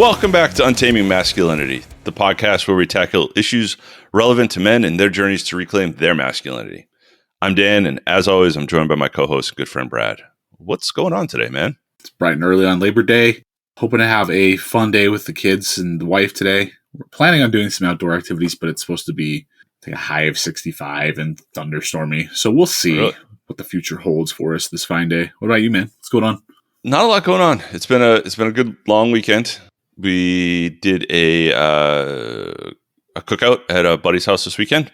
Welcome back to Untaming Masculinity, the podcast where we tackle issues relevant to men and their journeys to reclaim their masculinity. I'm Dan, and as always, I'm joined by my co-host and good friend Brad. What's going on today, man? It's bright and early on Labor Day. Hoping to have a fun day with the kids and the wife today. We're planning on doing some outdoor activities, but it's supposed to be a high of 65 and thunderstormy. So we'll see what the future holds for us this fine day. What about you, man? What's going on? Not a lot going on. It's been a good long weekend. We did a cookout at a buddy's house this weekend.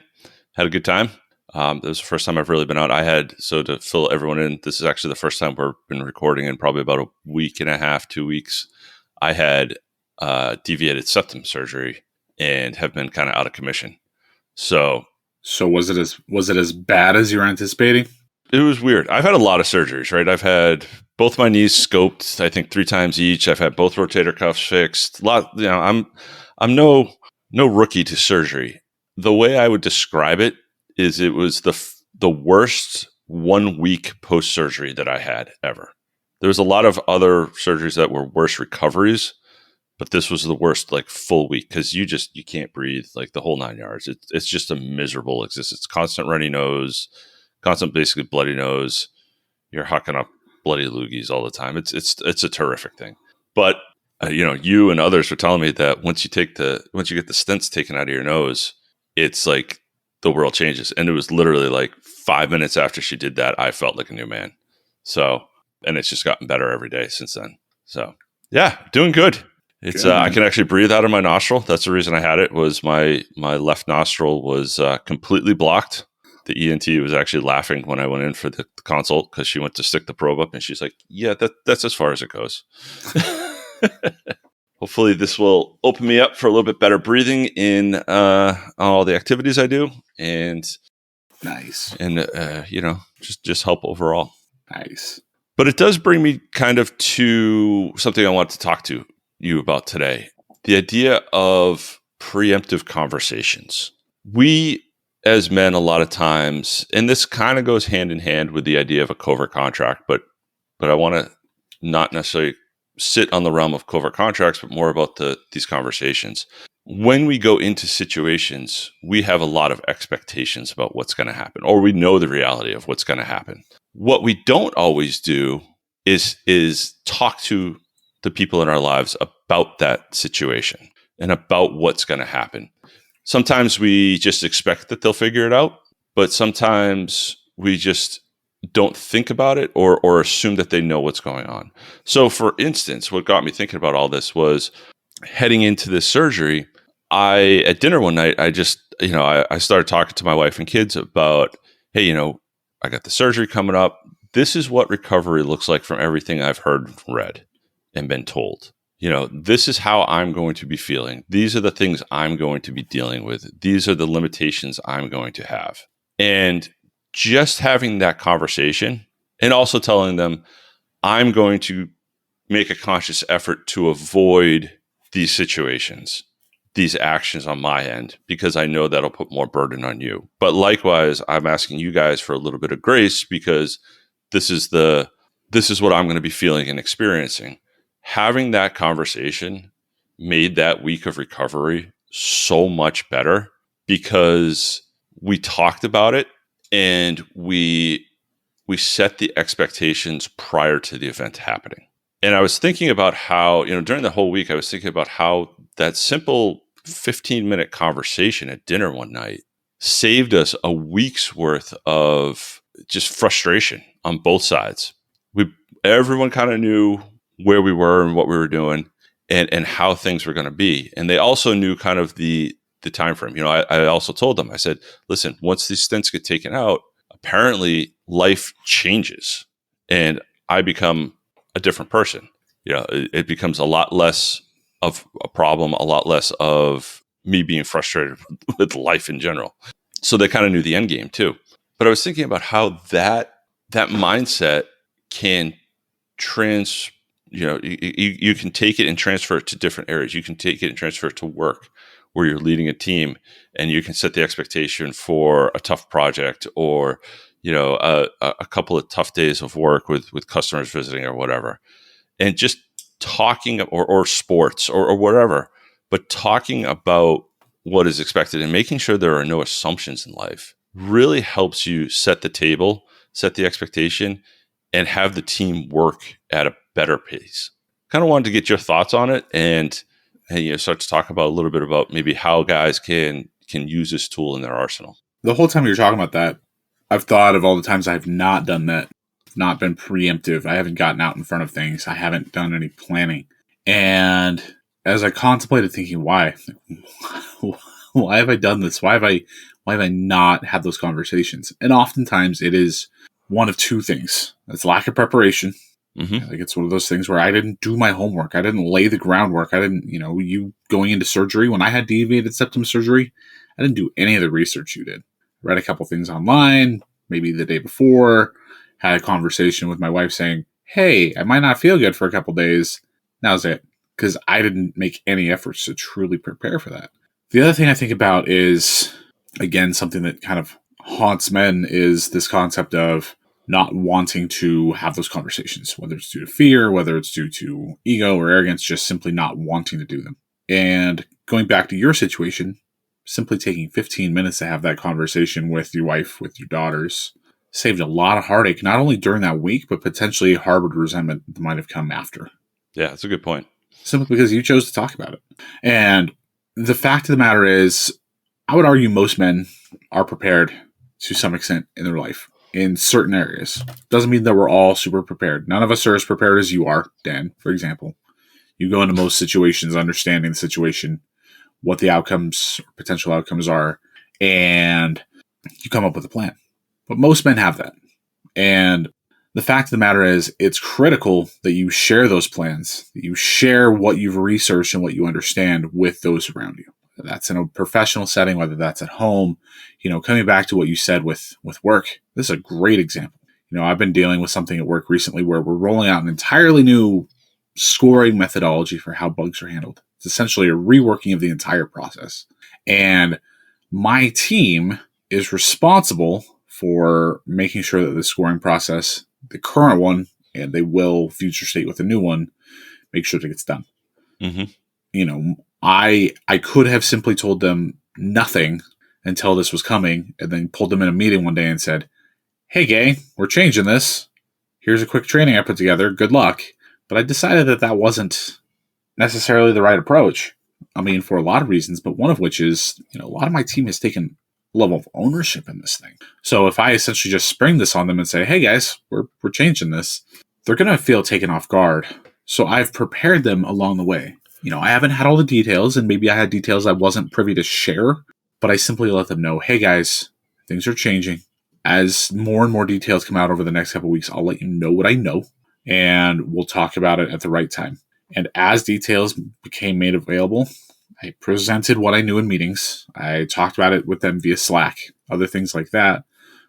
Had a good time. It was the first time I've really been out. So to fill everyone in, this is actually the first time we've been recording in probably about a week and a half, 2 weeks. I had deviated septum surgery and have been kind of out of commission. So was it as bad as you were anticipating? It was weird. I've had a lot of surgeries, right? I've had both my knees scoped, I think 3 times each. I've had both rotator cuffs fixed. I'm no rookie to surgery. The way I would describe it is it was the worst 1 week post surgery that I had ever. There was a lot of other surgeries that were worse recoveries, but this was the worst full week because you can't breathe the whole 9 yards. It's just a miserable existence. Constant runny nose, constant basically bloody nose. You're hucking up bloody loogies all the time. It's a terrific thing. But you and others were telling me that once you get the stents taken out of your nose, it's like the world changes. And it was literally 5 minutes after she did that, I felt like a new man. So, and it's just gotten better every day since then. So yeah, doing good. It's I can actually breathe out of my nostril. That's the reason I had it. Was my left nostril was completely blocked. The ENT was actually laughing when I went in for the consult because she went to stick the probe up and she's like, yeah, that's as far as it goes. Hopefully this will open me up for a little bit better breathing in all the activities I do. And nice. And, just help overall. Nice. But it does bring me kind of to something I want to talk to you about today. The idea of preemptive conversations. We, as men, a lot of times, and this kind of goes hand in hand with the idea of a covert contract, but I want to not necessarily sit on the realm of covert contracts, but more about these conversations. When we go into situations, we have a lot of expectations about what's going to happen, or we know the reality of what's going to happen. What we don't always do is talk to the people in our lives about that situation and about what's going to happen. Sometimes we just expect that they'll figure it out, but sometimes we just don't think about it or assume that they know what's going on. So for instance, what got me thinking about all this was heading into this surgery. At dinner one night, I started talking to my wife and kids about, hey, I got the surgery coming up. This is what recovery looks like from everything I've heard, read, and been told. This is how I'm going to be feeling. These are the things I'm going to be dealing with. These are the limitations I'm going to have. And just having that conversation and also telling them I'm going to make a conscious effort to avoid these situations, these actions on my end, because I know that'll put more burden on you. But likewise, I'm asking you guys for a little bit of grace because this is what I'm going to be feeling and experiencing. Having that conversation made that week of recovery so much better because we talked about it and we set the expectations prior to the event happening. And I was thinking about how, during the whole week, I was thinking about how that simple 15-minute conversation at dinner one night saved us a week's worth of just frustration on both sides. Everyone kind of knew where we were and what we were doing and how things were going to be. And they also knew kind of the time frame. I also told them, I said, listen, once these stents get taken out, apparently life changes and I become a different person. It becomes a lot less of a problem, a lot less of me being frustrated with life in general. So they kind of knew the end game too. But I was thinking about how that mindset can you can take it and transfer it to different areas. You can take it and transfer it to work where you're leading a team and you can set the expectation for a tough project or, a couple of tough days of work with customers visiting or whatever. And just talking or sports or whatever, but talking about what is expected and making sure there are no assumptions in life really helps you set the table, set the expectation, and have the team work at a better pace. Kind of wanted to get your thoughts on it and start to talk about a little bit about maybe how guys can use this tool in their arsenal. The whole time you're talking about that, I've thought of all the times I've not done that, not been preemptive. I haven't gotten out in front of things. I haven't done any planning. And as I contemplated thinking, why have I done this? Why have I not had those conversations? And oftentimes it is one of two things. It's lack of preparation. Mm-hmm. Like it's one of those things where I didn't do my homework. I didn't lay the groundwork. I didn't, you going into surgery, when I had deviated septum surgery, I didn't do any of the research you did. Read a couple things online, maybe the day before, had a conversation with my wife saying, hey, I might not feel good for a couple days. That was it. Because I didn't make any efforts to truly prepare for that. The other thing I think about is, again, something that kind of haunts men is this concept of not wanting to have those conversations, whether it's due to fear, whether it's due to ego or arrogance, just simply not wanting to do them. And going back to your situation, simply taking 15 minutes to have that conversation with your wife, with your daughters, saved a lot of heartache, not only during that week, but potentially harbored resentment that might have come after. Yeah, that's a good point. Simply because you chose to talk about it. And the fact of the matter is, I would argue most men are prepared to some extent in their life in certain areas. Doesn't mean that we're all super prepared. None of us are as prepared as you are, Dan, for example. You go into most situations understanding the situation, what the outcomes or potential outcomes are, and you come up with a plan. But most men have that. And the fact of the matter is, it's critical that you share those plans, that you share what you've researched and what you understand with those around you. Whether that's in a professional setting, whether that's at home, coming back to what you said with work, this is a great example. I've been dealing with something at work recently where we're rolling out an entirely new scoring methodology for how bugs are handled. It's essentially a reworking of the entire process. And my team is responsible for making sure that the scoring process, the current one, and they will future state with a new one, make sure that it gets done. Mm-hmm. I could have simply told them nothing until this was coming and then pulled them in a meeting one day and said, hey, gang, we're changing this. Here's a quick training I put together. Good luck. But I decided that wasn't necessarily the right approach. I mean, for a lot of reasons, but one of which is, a lot of my team has taken a level of ownership in this thing. So if I essentially just spring this on them and say, hey guys, we're changing this, they're going to feel taken off guard. So I've prepared them along the way. I haven't had all the details, and maybe I had details I wasn't privy to share, but I simply let them know, hey guys, things are changing. As more and more details come out over the next couple of weeks, I'll let you know what I know, and we'll talk about it at the right time. And as details became made available, I presented what I knew in meetings. I talked about it with them via Slack, other things like that,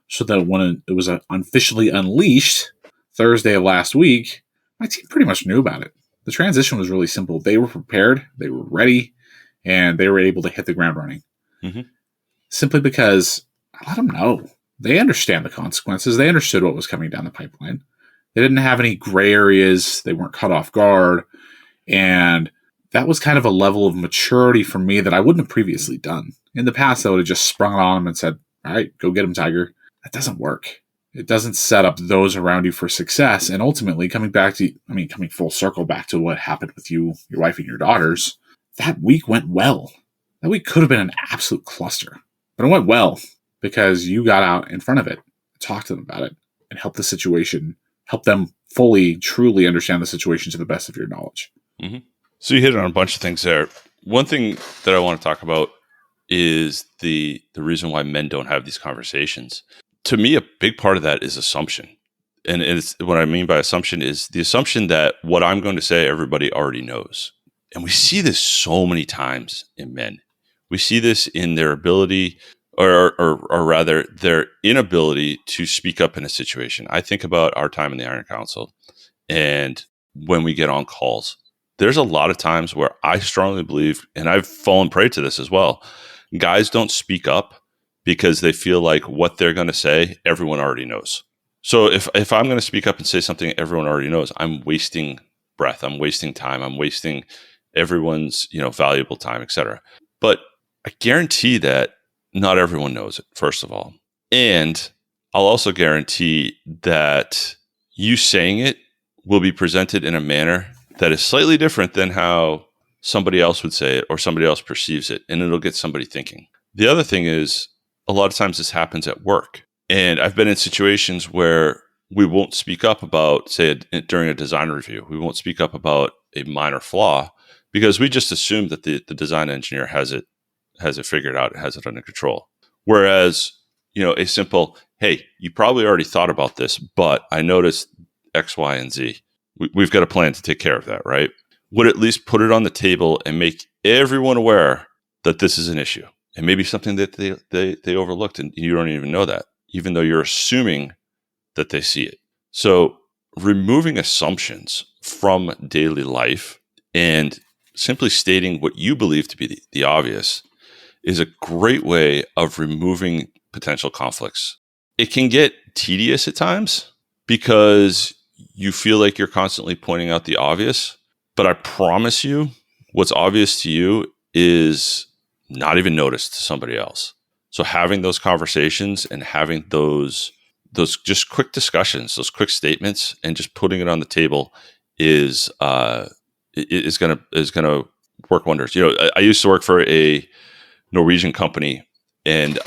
so that when it was officially unleashed Thursday of last week, my team pretty much knew about it. The transition was really simple. They were prepared, they were ready, and they were able to hit the ground running. Mm-hmm. Simply because I let them know. They understand the consequences. They understood what was coming down the pipeline. They didn't have any gray areas. They weren't caught off guard. And that was kind of a level of maturity for me that I wouldn't have previously done. In the past, I would have just sprung it on them and said, all right, go get him, Tiger. That doesn't work. It doesn't set up those around you for success. And ultimately, coming full circle back to what happened with you, your wife, and your daughters, that week went well. That week could have been an absolute cluster. But it went well because you got out in front of it, talked to them about it, and helped them fully, truly understand the situation to the best of your knowledge. Mm-hmm. So you hit on a bunch of things there. One thing that I want to talk about is the reason why men don't have these conversations. To me, a big part of that is assumption. And it's what I mean by assumption is the assumption that what I'm going to say, everybody already knows. And we see this so many times in men. We see this in their ability or rather their inability to speak up in a situation. I think about our time in the Iron Council and when we get on calls. There's a lot of times where I strongly believe, and I've fallen prey to this as well, guys don't speak up because they feel like what they're going to say, everyone already knows. So if I'm going to speak up and say something everyone already knows, I'm wasting breath. I'm wasting time. I'm wasting everyone's, valuable time, etc. But I guarantee that not everyone knows it, first of all. And I'll also guarantee that you saying it will be presented in a manner that is slightly different than how somebody else would say it or somebody else perceives it. And it'll get somebody thinking. The other thing is, a lot of times this happens at work. And I've been in situations where we won't speak up about, say, during a design review, we won't speak up about a minor flaw because we just assume that the design engineer has it figured out, has it under control. Whereas, a simple, hey, you probably already thought about this, but I noticed X, Y, and Z. We've got a plan to take care of that, right? Would at least put it on the table and make everyone aware that this is an issue. And maybe something that they overlooked and you don't even know that, even though you're assuming that they see it. So removing assumptions from daily life and simply stating what you believe to be the obvious is a great way of removing potential conflicts. It can get tedious at times because you feel like you're constantly pointing out the obvious, but I promise you what's obvious to you is not even noticed to somebody else. So having those conversations and having those just quick discussions, those quick statements, and just putting it on the table is gonna work wonders. I used to work for a Norwegian company, and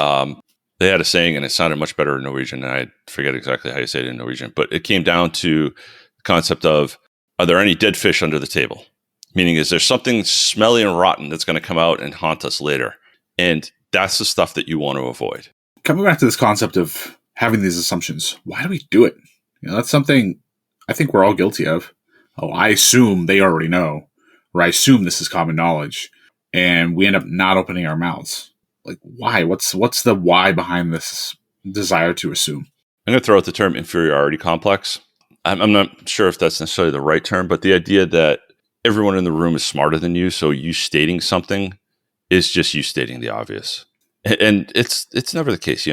they had a saying, and it sounded much better in Norwegian. And I forget exactly how you say it in Norwegian, but it came down to the concept of: are there any dead fish under the table? Meaning, is there something smelly and rotten that's going to come out and haunt us later? And that's the stuff that you want to avoid. Coming back to this concept of having these assumptions, why do we do it? That's something I think we're all guilty of. Oh, I assume they already know, or I assume this is common knowledge, and we end up not opening our mouths. Like, why? What's the why behind this desire to assume? I'm going to throw out the term inferiority complex. I'm not sure if that's necessarily the right term, but the idea that everyone in the room is smarter than you, so you stating something is just you stating the obvious. And it's never the case.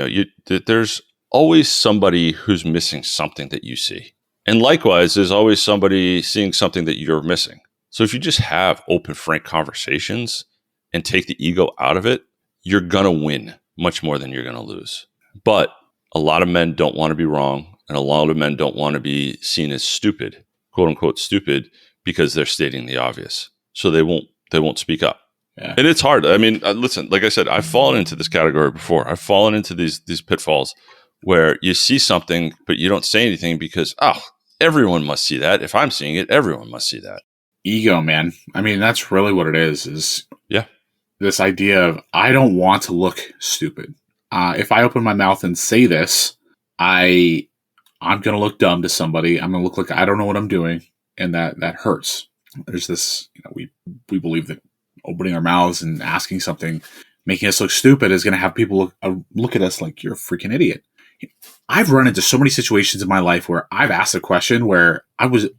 There's always somebody who's missing something that you see. And likewise, there's always somebody seeing something that you're missing. So if you just have open, frank conversations and take the ego out of it, you're going to win much more than you're going to lose. But a lot of men don't want to be wrong, and a lot of men don't want to be seen as stupid, quote unquote stupid, because they're stating the obvious. So they won't speak up. Yeah. And it's hard. I mean, listen, like I said, I've fallen into this category before. I've fallen into these pitfalls where you see something, but you don't say anything because, everyone must see that. If I'm seeing it, everyone must see that. Ego, man. I mean, that's really what it is yeah, this idea of, I don't want to look stupid. If I open my mouth and say this, I'm going to look dumb to somebody. I'm going to look like I don't know what I'm doing. And that hurts. There's this, we believe that opening our mouths and asking something, making us look stupid, is going to have people look at us like you're a freaking idiot. I've run into so many situations in my life where I've asked a question where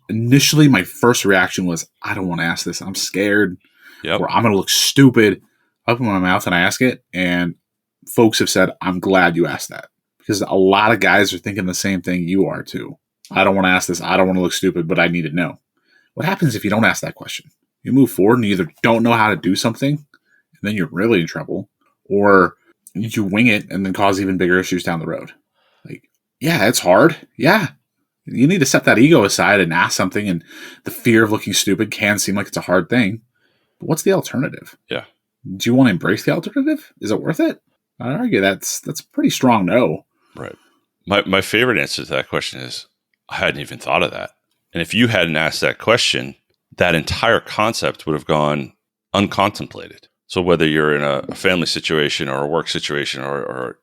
initially my first reaction was, I don't want to ask this. I'm scared. Yep. Or I'm going to look stupid. I open my mouth and I ask it. And folks have said, I'm glad you asked that. Because a lot of guys are thinking the same thing you are too. I don't want to ask this. I don't want to look stupid, but I need to know. What happens if you don't ask that question? You move forward and you either don't know how to do something, and then you're really in trouble, or you wing it and then cause even bigger issues down the road. Like, yeah, it's hard. Yeah. You need to set that ego aside and ask something, and the fear of looking stupid can seem like it's a hard thing. But what's the alternative? Yeah. Do you want to embrace the alternative? Is it worth it? I'd argue that's a pretty strong no. Right. My favorite answer to that question is, I hadn't even thought of that. And if you hadn't asked that question, that entire concept would have gone uncontemplated. So whether you're in a family situation or a work situation or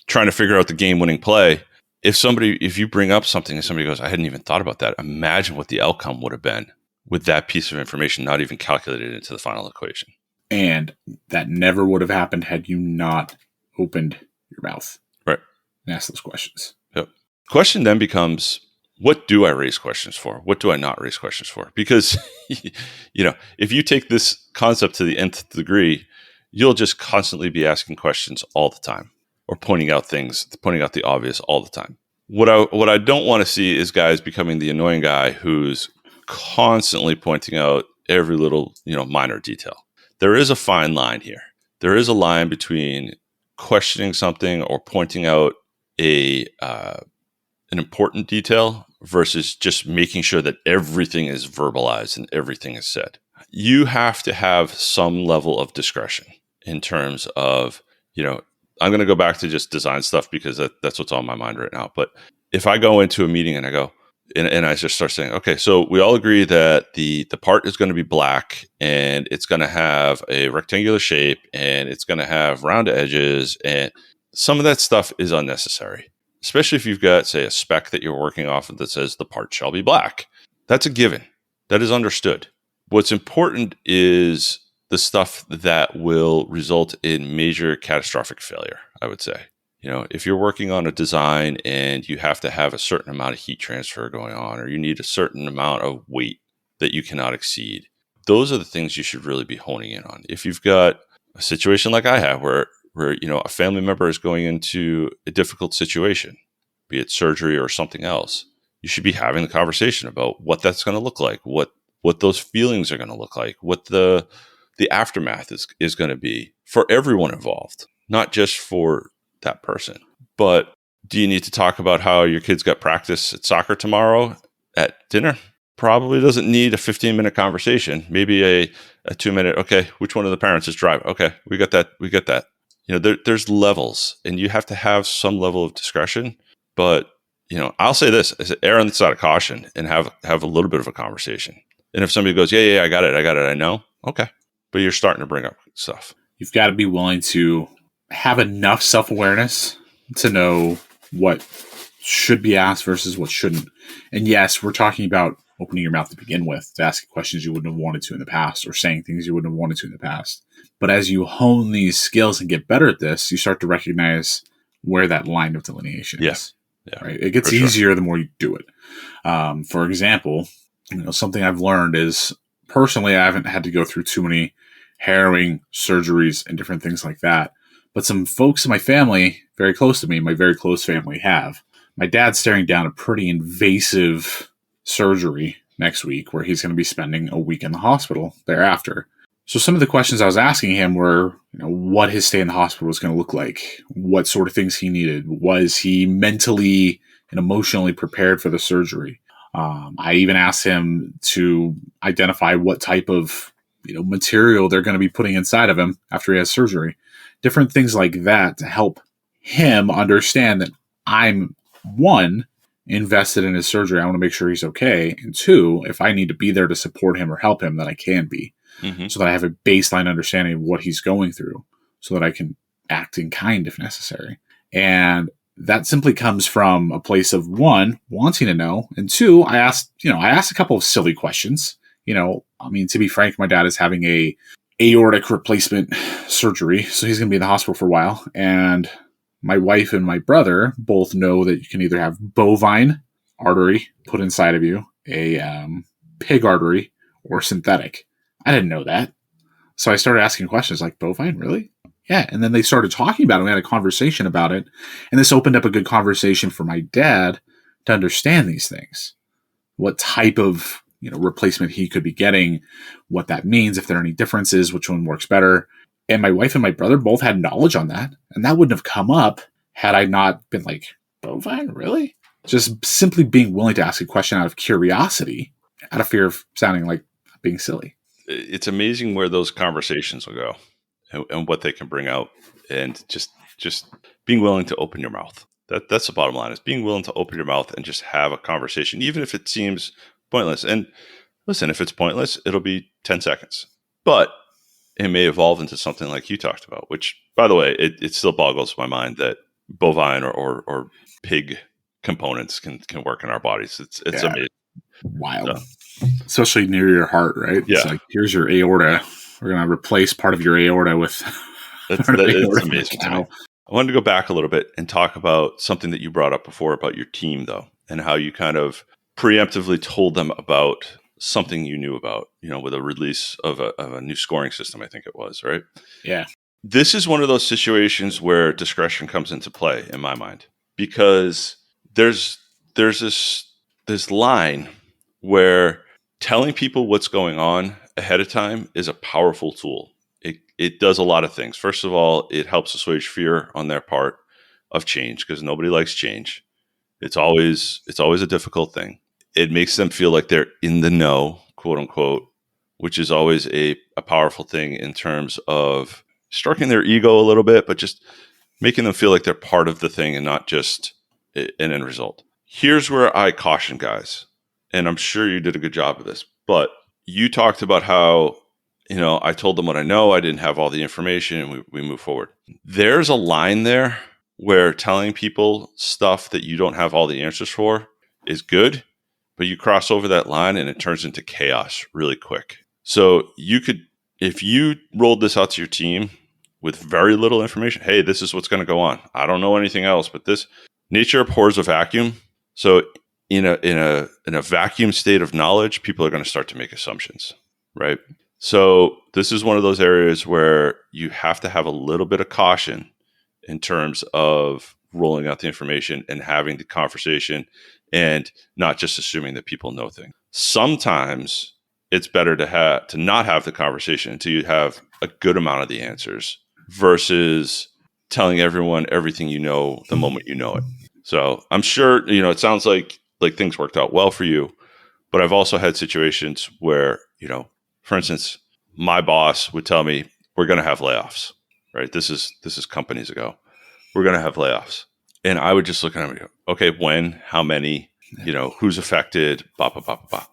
trying to figure out the game-winning play, if you bring up something and somebody goes, I hadn't even thought about that, imagine what the outcome would have been with that piece of information not even calculated into the final equation. And that never would have happened had you not opened your mouth. Right. And asked those questions. Yep. Question then becomes, what do I raise questions for? What do I not raise questions for? Because, if you take this concept to the nth degree, you'll just constantly be asking questions all the time, or pointing out the obvious all the time. What I don't want to see is guys becoming the annoying guy who's constantly pointing out every little, minor detail. There is a fine line here. There is a line between questioning something or pointing out an important detail versus just making sure that everything is verbalized and everything is said. You have to have some level of discretion in terms of, I'm going to go back to just design stuff because that's what's on my mind right now. But if I go into a meeting and I go, and I just start saying, okay, so we all agree that the part is going to be black and it's going to have a rectangular shape and it's going to have round edges, and some of that stuff is unnecessary, especially if you've got, say, a spec that you're working off of that says the part shall be black. That's a given. That is understood. What's important is the stuff that will result in major catastrophic failure, I would say. If you're working on a design and you have to have a certain amount of heat transfer going on, or you need a certain amount of weight that you cannot exceed, those are the things you should really be honing in on. If you've got a situation like I have where a family member is going into a difficult situation, be it surgery or something else, you should be having the conversation about what that's going to look like, what those feelings are going to look like, what the aftermath is going to be for everyone involved, not just for that person. But do you need to talk about how your kids got practice at soccer tomorrow at dinner? Probably doesn't need a 15-minute conversation. Maybe a 2-minute, okay, which one of the parents is driving? Okay, we got that. There's levels, and you have to have some level of discretion. But, I'll say this, err on the side of caution and have a little bit of a conversation. And if somebody goes, yeah, I got it, I know. Okay. But you're starting to bring up stuff. You've got to be willing to have enough self-awareness to know what should be asked versus what shouldn't. And yes, we're talking about opening your mouth to begin with, to ask questions you wouldn't have wanted to in the past, or saying things you wouldn't have wanted to in the past. But as you hone these skills and get better at this, you start to recognize where that line of delineation is. Yeah, right? It gets easier the more you do it. For example, something I've learned is, personally, I haven't had to go through too many harrowing surgeries and different things like that. But some folks in my family, very close to me, my very close family, have. My dad's staring down a pretty invasive surgery next week where he's going to be spending a week in the hospital thereafter. So some of the questions I was asking him were, what his stay in the hospital was going to look like, what sort of things he needed. Was he mentally and emotionally prepared for the surgery? I even asked him to identify what type of material they're going to be putting inside of him after he has surgery. Different things like that to help him understand that I'm, one, invested in his surgery. I want to make sure he's okay. And two, if I need to be there to support him or help him, that I can be. Mm-hmm. So that I have a baseline understanding of what he's going through so that I can act in kind if necessary. And that simply comes from a place of, one, wanting to know, and two, I asked a couple of silly questions. To be frank, my dad is having a aortic replacement surgery, so he's going to be in the hospital for a while. And my wife and my brother both know that you can either have bovine artery put inside of you, a pig artery, or synthetic. I didn't know that. So I started asking questions like, bovine, really? Yeah. And then they started talking about it. We had a conversation about it. And this opened up a good conversation for my dad to understand these things. What type of replacement he could be getting, what that means, if there are any differences, which one works better. And my wife and my brother both had knowledge on that. And that wouldn't have come up had I not been like, bovine, really? Just simply being willing to ask a question out of curiosity, out of fear of sounding like being silly. It's amazing where those conversations will go and what they can bring out, and just being willing to open your mouth. That's the bottom line, is being willing to open your mouth and just have a conversation, even if it seems pointless. And listen, if it's pointless, it'll be 10 seconds. But it may evolve into something like you talked about, which, by the way, it still boggles my mind that bovine or pig components can work in our bodies. It's amazing. Wild. Especially near your heart, right? Yeah. It's like, here's your aorta. We're going to replace part of your aorta with It's amazing to me. I wanted to go back a little bit and talk about something that you brought up before about your team, though, and how you kind of preemptively told them about something you knew about, with a release of a new scoring system, I think it was, right? Yeah. This is one of those situations where discretion comes into play in my mind, because there's this line where telling people what's going on ahead of time is a powerful tool. It does a lot of things. First of all, it helps assuage fear on their part of change, because nobody likes change. It's always a difficult thing. It makes them feel like they're in the know, quote unquote, which is always a powerful thing in terms of stroking their ego a little bit, but just making them feel like they're part of the thing and not just an end result. Here's where I caution guys, and I'm sure you did a good job of this, but you talked about how, I told them what I know. I didn't have all the information, and we move forward. There's a line there where telling people stuff that you don't have all the answers for is good, but you cross over that line and it turns into chaos really quick. So if you rolled this out to your team with very little information, hey, this is what's going to go on. I don't know anything else, but nature abhors a vacuum. So in a vacuum state of knowledge, people are going to start to make assumptions, right? So this is one of those areas where you have to have a little bit of caution in terms of rolling out the information and having the conversation and not just assuming that people know things. Sometimes it's better to not have the conversation until you have a good amount of the answers versus telling everyone everything you know the moment you know it. So I'm sure, it sounds like things worked out well for you, but I've also had situations where, for instance, my boss would tell me, we're going to have layoffs, right? This is companies ago. We're going to have layoffs. And I would just look at him and go, okay, when, how many, who's affected, blah, blah, blah, blah, blah.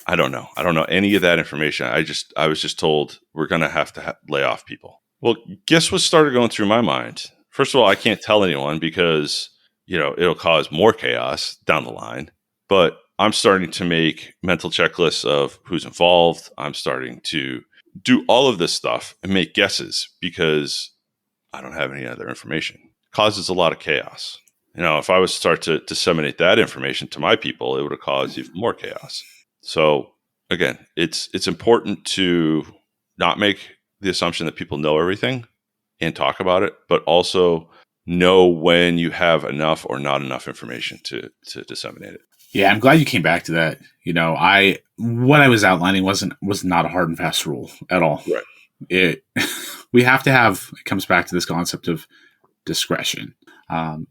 I don't know. I don't know any of that information. I was just told we're going to have to lay off people. Well, guess what started going through my mind? First of all, I can't tell anyone because, it'll cause more chaos down the line. But I'm starting to make mental checklists of who's involved. I'm starting to do all of this stuff and make guesses because I don't have any other information. It causes a lot of chaos. If I was to start to disseminate that information to my people, it would have caused even more chaos. So again, it's important to not make the assumption that people know everything and talk about it, but also know when you have enough or not enough information to disseminate it. Yeah, I'm glad you came back to that. What I was outlining was not a hard and fast rule at all. Right. We have to have, it comes back to this concept of discretion.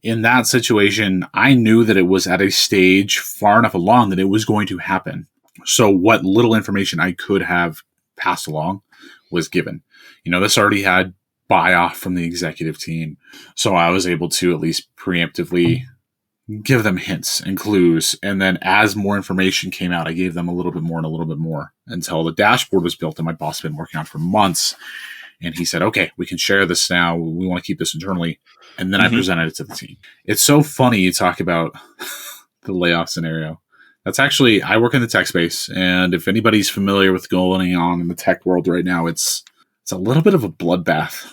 In that situation, I knew that it was at a stage far enough along that it was going to happen. So what little information I could have passed along was given. This already had buy-off from the executive team. So I was able to at least preemptively give them hints and clues. And then as more information came out, I gave them a little bit more and a little bit more until the dashboard was built and my boss had been working on it for months. And he said, okay, we can share this now. We want to keep this internally. And then I presented it to the team. It's so funny you talk about the layoff scenario. That's actually, I work in the tech space. And if anybody's familiar with going on in the tech world right now, it's a little bit of a bloodbath.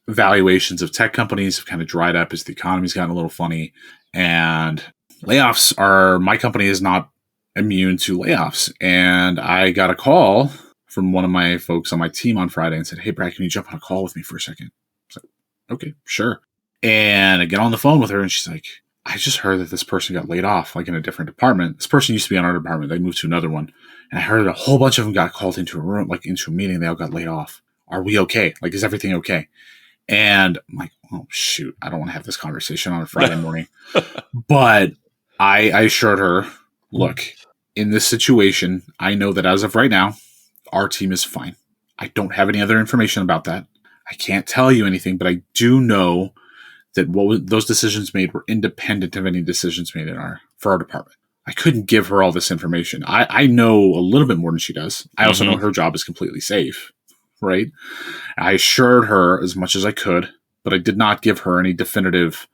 Valuations of tech companies have kind of dried up as the economy's gotten a little funny. And my company is not immune to layoffs. And I got a call from one of my folks on my team on Friday and said, hey, Brad, can you jump on a call with me for a second? I was like, okay, sure. And I get on the phone with her and she's like, I just heard that this person got laid off, in a different department. This person used to be on our department. They moved to another one. And I heard a whole bunch of them got called into a room, into a meeting. They all got laid off. Are we okay? Is everything okay? And I'm like, oh, shoot, I don't want to have this conversation on a Friday morning. But I assured her, look, in this situation, I know that as of right now, our team is fine. I don't have any other information about that. I can't tell you anything, but I do know that those decisions made were independent of any decisions made for our department. I couldn't give her all this information. I know a little bit more than she does. I also know her job is completely safe, right? I assured her as much as I could, but I did not give her any definitive,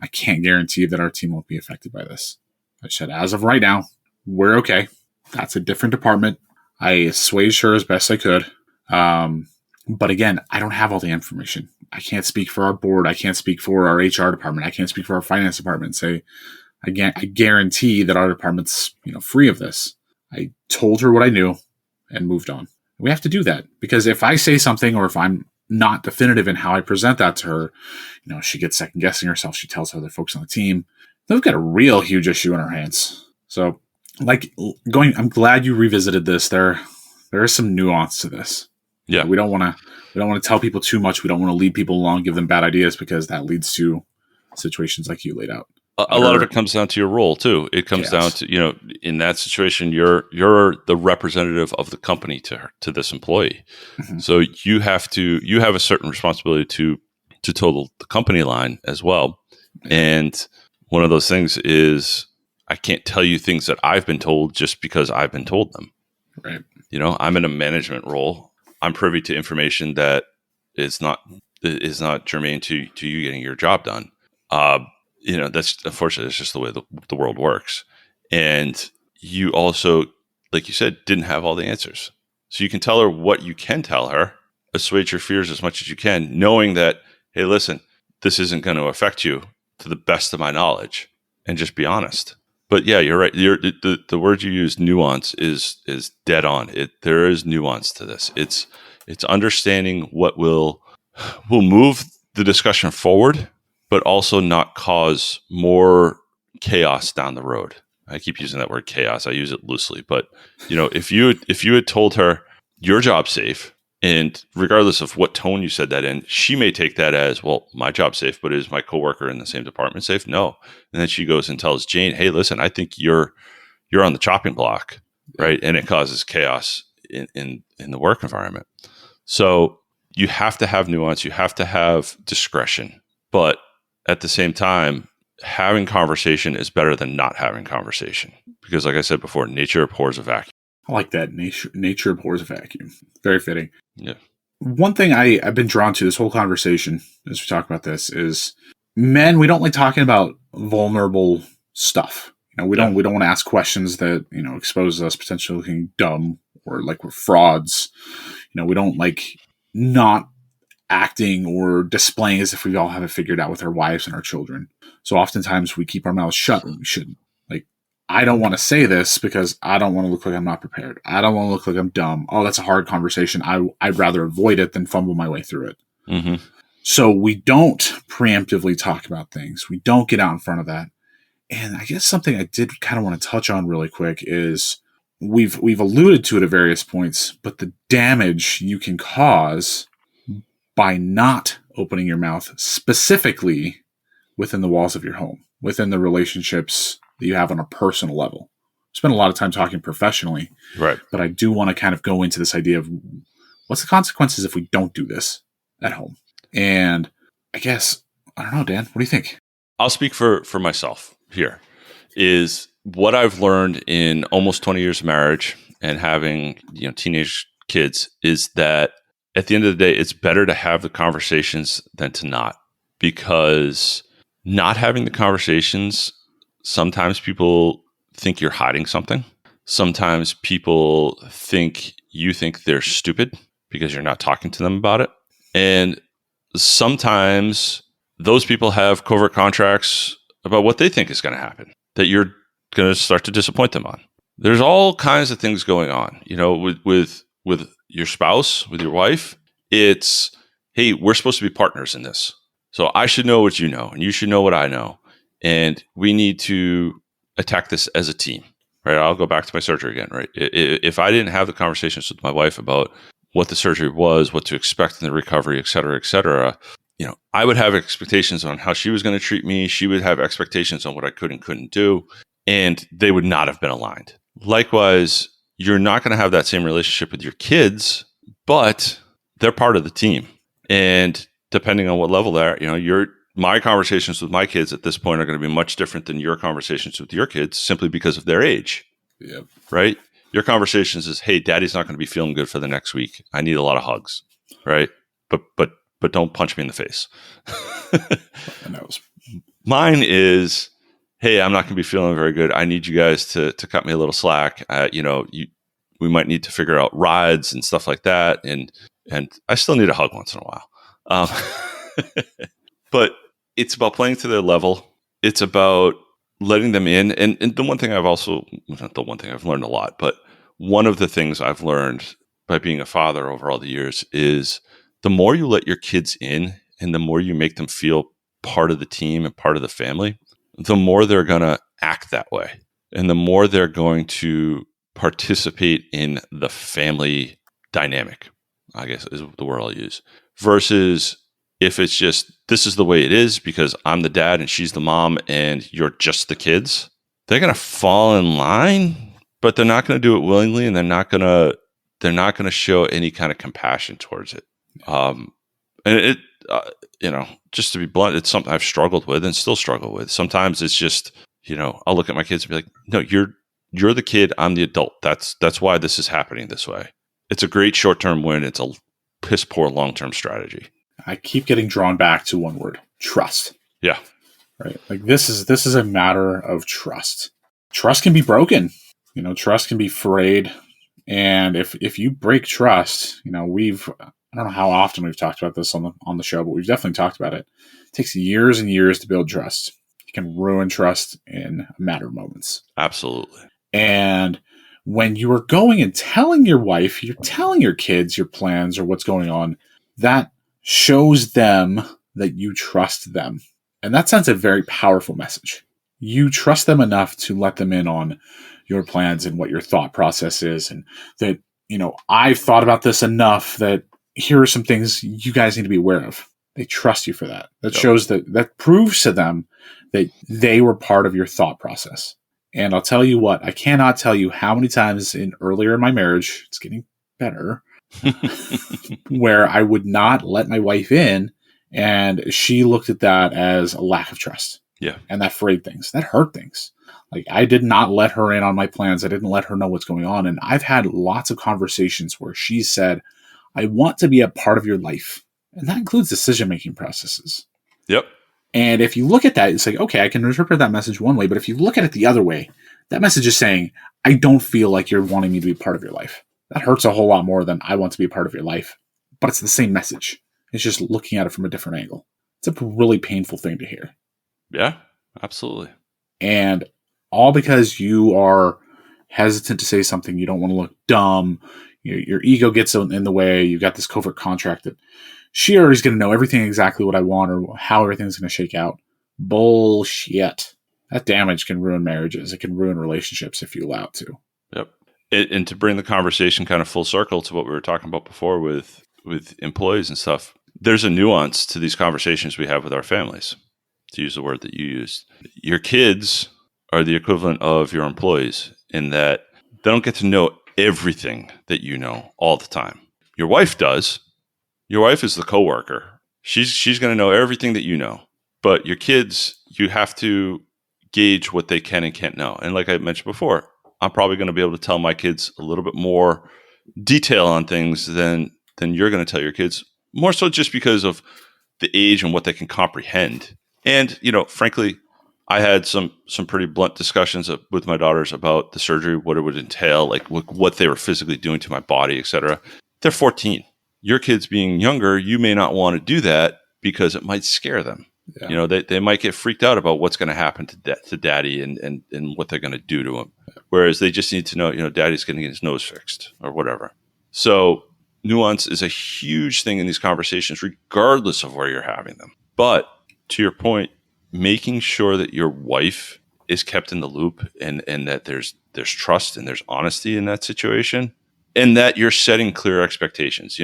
I can't guarantee that our team won't be affected by this. I said, as of right now, we're okay. That's a different department. I assuaged her as best I could. But again, I don't have all the information. I can't speak for our board. I can't speak for our HR department. I can't speak for our finance department and say, I guarantee that our department's free of this. I told her what I knew and moved on. We have to do that because if I say something or if I'm not definitive in how I present that to her, she gets second guessing herself. She tells other folks on the team. They've got a real huge issue in her hands. So like I'm glad you revisited this. There is some nuance to this. Yeah. We don't want to tell people too much. We don't want to lead people along, give them bad ideas, because that leads to situations like you laid out. A lot of it comes down to your role too. It comes down to, in that situation, you're the representative of the company to this employee. Mm-hmm. So you have a certain responsibility to total the company line as well. Yeah. And one of those things is, I can't tell you things that I've been told just because I've been told them. Right. I'm in a management role. I'm privy to information that is not germane to you getting your job done. That's unfortunately, it's just the way the world works. And you also, like you said, didn't have all the answers. So you can tell her what you can tell her, assuage your fears as much as you can, knowing that, hey, listen, this isn't going to affect you to the best of my knowledge, and just be honest. But yeah, you're right. The word you use, nuance, is dead on. There is nuance to this. It's understanding what will move the discussion forward, but also not cause more chaos down the road. I keep using that word chaos. I use it loosely, but if you had told her your job's safe, and regardless of what tone you said that in, she may take that as, well, my job's safe, but is my coworker in the same department safe? No. And then she goes and tells Jane, hey, listen, I think you're on the chopping block, right? And it causes chaos in the work environment. So you have to have nuance. You have to have discretion. But at the same time, having conversation is better than not having conversation. Because like I said before, nature abhors a vacuum. I like that. Nature abhors a vacuum. Very fitting. Yeah. One thing I've been drawn to this whole conversation as we talk about this is, men, we don't like talking about vulnerable stuff. We don't want to ask questions that, expose us potentially looking dumb or like we're frauds. We don't like not acting or displaying as if we all have it figured out with our wives and our children. So oftentimes we keep our mouths shut when we shouldn't. Like, I don't want to say this because I don't want to look like I'm not prepared. I don't want to look like I'm dumb. Oh, that's a hard conversation. I'd rather avoid it than fumble my way through it. Mm-hmm. So we don't preemptively talk about things. We don't get out in front of that. And I guess something I did kind of want to touch on really quick is we've alluded to it at various points, but the damage you can cause by not opening your mouth specifically within the walls of your home, within the relationships that you have on a personal level. I spend a lot of time talking professionally, right? But I do want to kind of go into this idea of what's the consequences if we don't do this at home. And I guess, I don't know, Dan, what do you think? I'll speak for myself here. Is what I've learned in almost 20 years of marriage and having teenage kids is that at the end of the day, it's better to have the conversations than to not, because not having the conversations, sometimes people think you're hiding something. Sometimes people think you think they're stupid because you're not talking to them about it. And sometimes those people have covert contracts about what they think is going to happen that you're going to start to disappoint them on. There's all kinds of things going on, with your spouse, with your wife. It's, hey, we're supposed to be partners in this. So I should know what you know, and you should know what I know. And we need to attack this as a team, right? I'll go back to my surgery again, right? If I didn't have the conversations with my wife about what the surgery was, what to expect in the recovery, et cetera, I would have expectations on how she was going to treat me. She would have expectations on what I could and couldn't do, and they would not have been aligned. Likewise, you're not going to have that same relationship with your kids, but they're part of the team. And depending on what level they're at, my conversations with my kids at this point are going to be much different than your conversations with your kids, simply because of their age. Yep. Right? Your conversations is, hey, daddy's not going to be feeling good for the next week. I need a lot of hugs. Right? But don't punch me in the face. Mine is, hey, I'm not going to be feeling very good. I need you guys to cut me a little slack. We might need to figure out rides and stuff like that. And I still need a hug once in a while. But it's about playing to their level. It's about letting them in. And the one thing I've learned a lot, but one of the things I've learned by being a father over all the years is the more you let your kids in and the more you make them feel part of the team and part of the family, the more they're going to act that way. and the more they're going to participate in the family dynamic, I guess is the word I'll use, versus if it's just, this is the way it is because I'm the dad and she's the mom and you're just the kids, they're going to fall in line, but they're not going to do it willingly, and they're not going to show any kind of compassion towards it. And it, just to be blunt, it's something I've struggled with and still struggle with. Sometimes it's just, I'll look at my kids and be like, no, you're the kid, I'm the adult. That's why this is happening this way. It's a great short-term win. It's a piss poor long-term strategy. I keep getting drawn back to one word: trust. Yeah. Right. Like this is a matter of trust. Trust can be broken. Trust can be frayed. And if you break trust, I don't know how often we've talked about this on the show, but we've definitely talked about it. It takes years and years to build trust. You can ruin trust in a matter of moments. Absolutely. And when you are going and telling your wife, you're telling your kids your plans or what's going on, that shows them that you trust them. And that sends a very powerful message. You trust them enough to let them in on your plans and what your thought process is. And that, I've thought about this enough that here are some things you guys need to be aware of. They trust you for that. That shows that proves to them that they were part of your thought process. And I'll tell you what, I cannot tell you how many times earlier in my marriage, it's getting better, where I would not let my wife in, and she looked at that as a lack of trust. Yeah. And that frayed things. That hurt things. Like, I did not let her in on my plans. I didn't let her know what's going on. And I've had lots of conversations where she said, I want to be a part of your life. And that includes decision-making processes. Yep. And if you look at that, it's like, okay, I can interpret that message one way. But if you look at it the other way, that message is saying, I don't feel like you're wanting me to be part of your life. That hurts a whole lot more than I want to be a part of your life. But it's the same message. It's just looking at it from a different angle. It's a really painful thing to hear. Yeah, absolutely. And all because you are hesitant to say something, you don't want to look dumb, your ego gets in the way, you've got this covert contract that she already is going to know everything exactly what I want or how everything's going to shake out. Bullshit. That damage can ruin marriages. It can ruin relationships if you allow it to. Yep. And to bring the conversation kind of full circle to what we were talking about before with employees and stuff, there's a nuance to these conversations we have with our families, to use the word that you used. Your kids are the equivalent of your employees in that they don't get to know everything that you know all the time. Your wife does. Your wife is the coworker. She's going to know everything that you know. But your kids, you have to gauge what they can and can't know. And like I mentioned before, I'm probably going to be able to tell my kids a little bit more detail on things than you're going to tell your kids, more so just because of the age and what they can comprehend. And, frankly, I had some pretty blunt discussions with my daughters about the surgery, what it would entail, like what they were physically doing to my body, et cetera. They're 14. Your kids being younger, you may not want to do that because it might scare them. Yeah. They might get freaked out about what's going to happen to daddy and what they're going to do to him. Whereas they just need to know, daddy's going to get his nose fixed or whatever. So nuance is a huge thing in these conversations, regardless of where you're having them. But to your point, making sure that your wife is kept in the loop and that there's trust and there's honesty in that situation, and that you're setting clear expectations.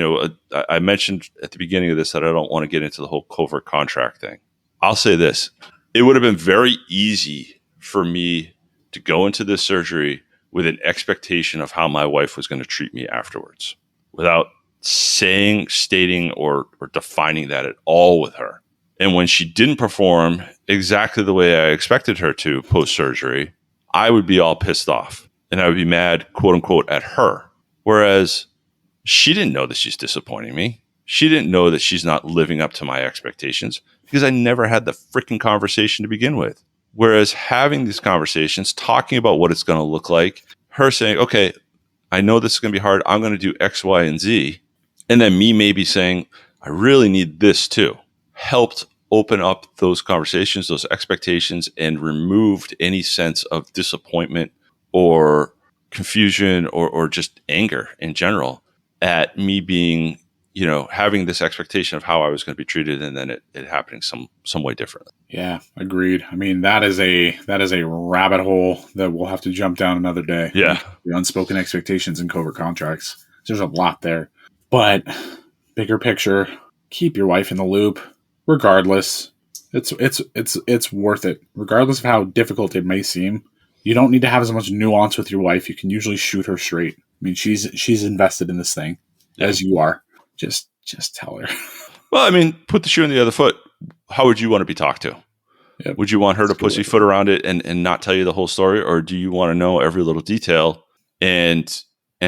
I mentioned at the beginning of this that I don't want to get into the whole covert contract thing. I'll say this. It would have been very easy for me to go into this surgery with an expectation of how my wife was going to treat me afterwards without stating or defining that at all with her. And when she didn't perform exactly the way I expected her to post-surgery, I would be all pissed off and I would be mad, quote unquote, at her. Whereas she didn't know that she's disappointing me. She didn't know that she's not living up to my expectations because I never had the freaking conversation to begin with. Whereas having these conversations, talking about what it's going to look like, her saying, okay, I know this is going to be hard. I'm going to do X, Y, and Z. And then me maybe saying, I really need this too, helped open up those conversations, those expectations, and removed any sense of disappointment or confusion or just anger in general at me being having this expectation of how I was going to be treated, and then it happening some way differently. Yeah, agreed. I mean, that is a rabbit hole that we'll have to jump down another day. Yeah. The unspoken expectations and covert contracts. There's a lot there. But bigger picture, keep your wife in the loop. Regardless, it's worth it. Regardless of how difficult it may seem, you don't need to have as much nuance with your wife. You can usually shoot her straight. I mean, she's invested in this thing as you are. Just tell her. Well, I mean, put the shoe on the other foot. How would you want to be talked to? Yep. Would you want her to pussyfoot around it and not tell you the whole story, or do you want to know every little detail and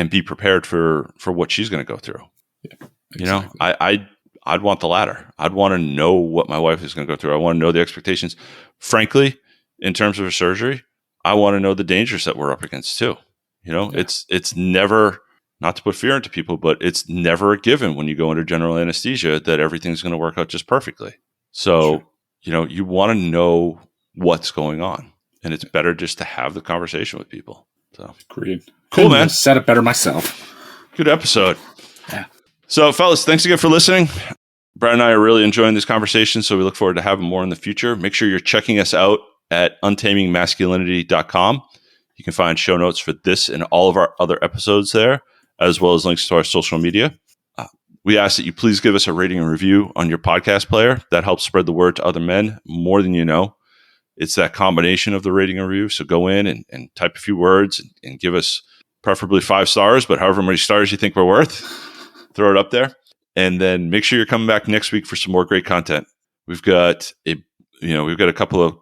be prepared for what she's going to go through? Yeah, exactly. I'd want the latter. I'd want to know what my wife is going to go through. I want to know the expectations. Frankly, in terms of her surgery, I want to know the dangers that we're up against too. It's never, not to put fear into people, but it's never a given when you go under general anesthesia that everything's going to work out just perfectly. So, you want to know what's going on, and it's better just to have the conversation with people. So, agreed. Cool, man. Said it better myself. Good episode. Yeah. So, fellas, thanks again for listening. Brad and I are really enjoying this conversation, so we look forward to having more in the future. Make sure you're checking us out at untamingmasculinity.com. You can find show notes for this and all of our other episodes there, as well as links to our social media. We ask that you please give us a rating and review on your podcast player. That helps spread the word to other men more than you know. It's that combination of the rating and review. So go in and type a few words and give us preferably 5 stars, but however many stars you think we're worth, throw it up there. And then make sure you're coming back next week for some more great content. We've got a couple of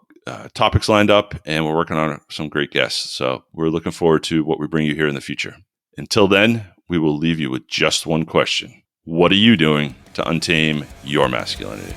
topics lined up, and we're working on some great guests. So we're looking forward to what we bring you here in the future. Until then, we will leave you with just one question. What are you doing to untame your masculinity?